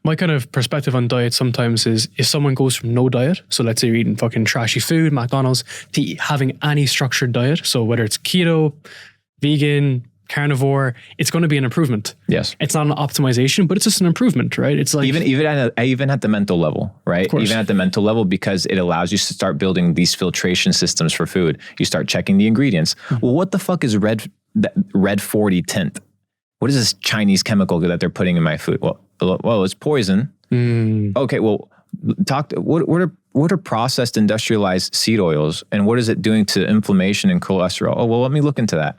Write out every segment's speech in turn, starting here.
My kind of perspective on diet sometimes is if someone goes from no diet, so let's say you're eating fucking trashy food, McDonald's, to having any structured diet, so whether it's keto, vegan, carnivore, it's going to be an improvement. Yes. It's not an optimization, but it's just an improvement, right? It's like even at the mental level, right? Even at the mental level, because it allows you to start building these filtration systems for food. You start checking the ingredients. Well, what the fuck is red 40 tint? What is this Chinese chemical that they're putting in my food? Well, it's poison. Okay, well, what are processed industrialized seed oils, and what is it doing to inflammation and cholesterol? Oh, well, let me look into that.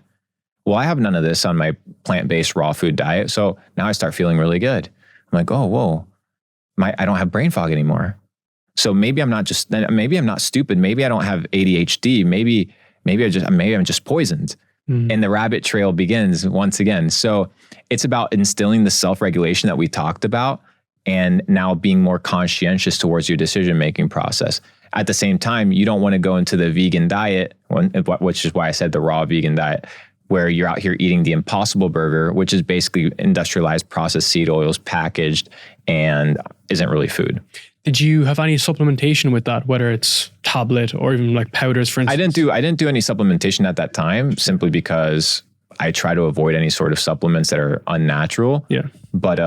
Well, I have none of this on my plant-based raw food diet, so now I start feeling really good. I'm like, oh, whoa, I don't have brain fog anymore. So maybe I'm not stupid. Maybe I don't have ADHD. Maybe I'm just poisoned. And the rabbit trail begins once again. So it's about instilling the self-regulation that we talked about, and now being more conscientious towards your decision-making process. At the same time, you don't want to go into the vegan diet, which is why I said the raw vegan diet, where you're out here eating the Impossible Burger, which is basically industrialized processed seed oils packaged and isn't really food. Did you have any supplementation with that, whether it's tablet or even like powders, for instance? I didn't do any supplementation at that time, simply because I try to avoid any sort of supplements that are unnatural. Yeah. But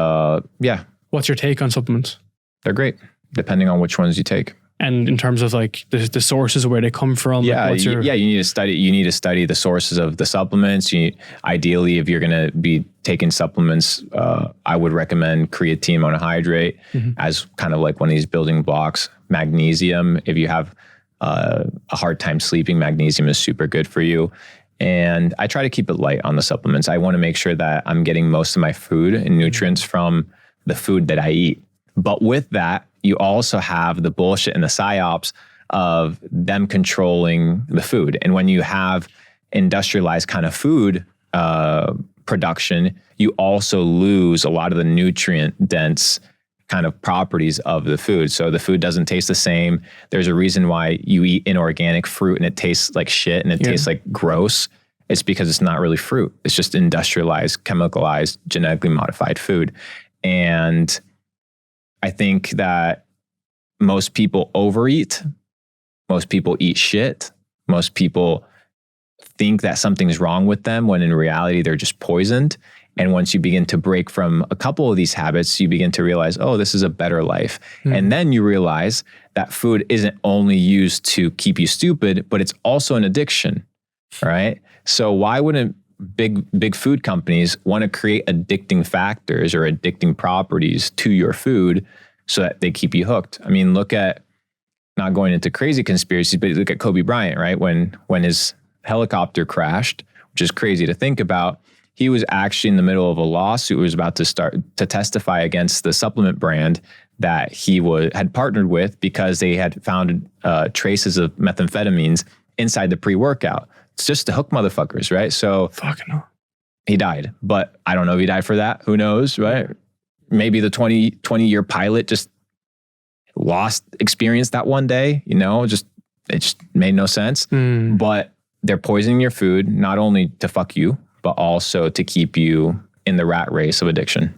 yeah. What's your take on supplements? They're great, depending on which ones you take. And in terms of like the sources of where they come from? Yeah, like you need to study the sources of the supplements. Ideally, if you're going to be taking supplements, I would recommend creatine monohydrate as kind of like one of these building blocks. Magnesium, if you have a hard time sleeping, magnesium is super good for you. And I try to keep it light on the supplements. I want to make sure that I'm getting most of my food and nutrients from the food that I eat. But with that, you also have the bullshit and the psyops of them controlling the food. And when you have industrialized kind of food production, you also lose a lot of the nutrient dense kind of properties of the food. So the food doesn't taste the same. There's a reason why you eat inorganic fruit and it tastes like shit and it tastes like gross. It's because it's not really fruit. It's just industrialized, chemicalized, genetically modified food. And I think that most people overeat. Most people eat shit. Most people think that something's wrong with them when in reality they're just poisoned. And once you begin to break from a couple of these habits, you begin to realize, oh, this is a better life. And then you realize that food isn't only used to keep you stupid, but it's also an addiction, right? So why wouldn't big food companies want to create addicting factors or addicting properties to your food so that they keep you hooked? I mean, look at, not going into crazy conspiracies, but look at Kobe Bryant, right? When his helicopter crashed, which is crazy to think about, he was actually in the middle of a lawsuit. He was about to start to testify against the supplement brand that he had partnered with because they had found traces of methamphetamines inside the pre-workout. It's just to hook motherfuckers, right? So fucking hell. He died, but I don't know if he died for that. Who knows, right? Maybe the 20-year pilot just lost experience that one day, it just made no sense. But they're poisoning your food, not only to fuck you, but also to keep you in the rat race of addiction.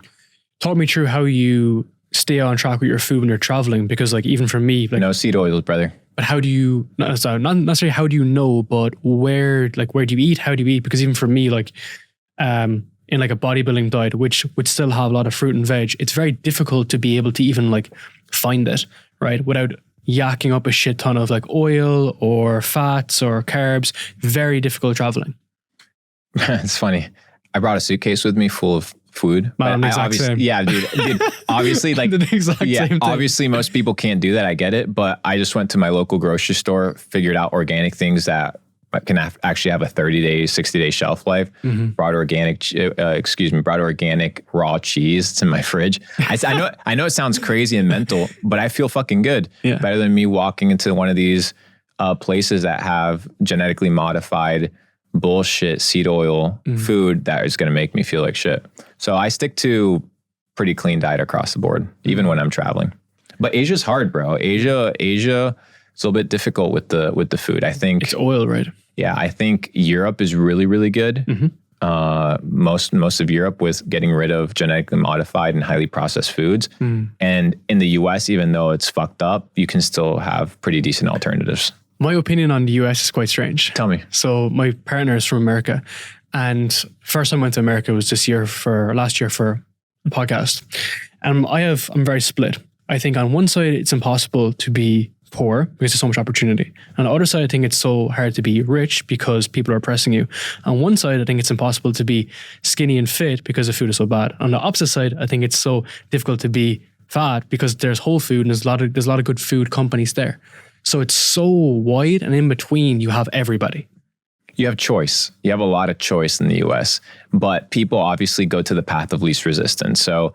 Talk me through how you stay on track with your food when you're traveling, because like even for me, like, no seed oils, brother. But how do you, not necessarily how do you know, but where do you eat? How do you eat? Because even for me, like in like a bodybuilding diet, which would still have a lot of fruit and veg, it's very difficult to be able to even like find it, right? Without yakking up a shit ton of like oil or fats or carbs. Very difficult traveling. It's funny. I brought a suitcase with me full of food. Man, same. Yeah, dude. Obviously, like, same obviously most people can't do that. I get it. But I just went to my local grocery store, figured out organic things that can actually have a 30-day, 60-day shelf life. Brought organic raw cheese. It's in my fridge. I know it sounds crazy and mental, but I feel fucking good. Yeah. Better than me walking into one of these places that have genetically modified bullshit seed oil food that is going to make me feel like shit. So I stick to pretty clean diet across the board, even when I'm traveling. But Asia's hard, bro. Asia, it's a little bit difficult with the food. I think it's oil, right? Yeah, I think Europe is really, really good. most of Europe with getting rid of genetically modified and highly processed foods. And in the US, even though it's fucked up, you can still have pretty decent alternatives. My opinion on the US is quite strange. Tell me. So my partner is from America, and first time I went to America was last year for the podcast. And I'm very split. I think on one side, it's impossible to be poor because there's so much opportunity. On the other side, I think it's so hard to be rich because people are oppressing you. On one side, I think it's impossible to be skinny and fit because the food is so bad. On the opposite side, I think it's so difficult to be fat because there's whole food and there's a lot of good food companies there. So it's so wide, and in between you have everybody. You have choice. You have a lot of choice in the US, but people obviously go to the path of least resistance. So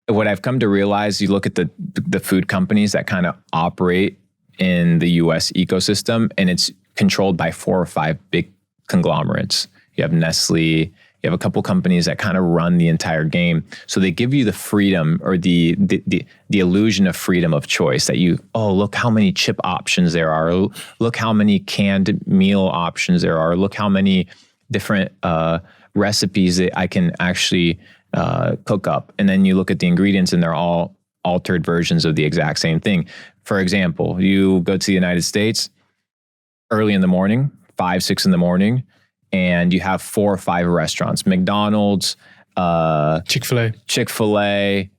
what I've come to realize, you look at the food companies that kind of operate in the US ecosystem, and it's controlled by 4 or 5 big conglomerates. You have Nestle, you have a couple companies that kind of run the entire game. So they give you the freedom or the illusion of freedom of choice that look how many chip options there are. Look how many canned meal options there are. Look how many different recipes that I can actually cook up. And then you look at the ingredients and they're all altered versions of the exact same thing. For example, you go to the United States early in the morning, 5, 6 in the morning, and you have 4 or 5 restaurants, McDonald's, Chick-fil-A,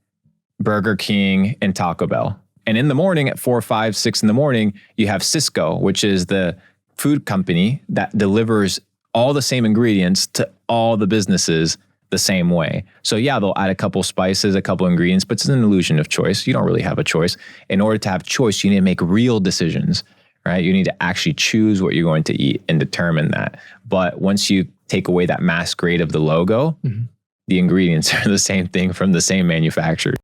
Burger King, and Taco Bell. And in the morning at 4, 5, 6 in the morning, you have Cisco, which is the food company that delivers all the same ingredients to all the businesses the same way. So yeah, they'll add a couple spices, a couple ingredients, but it's an illusion of choice. You don't really have a choice. In order to have choice, you need to make real decisions, right? You need to actually choose what you're going to eat and determine that. But once you take away that masquerade of the logo, the ingredients are the same thing from the same manufacturer.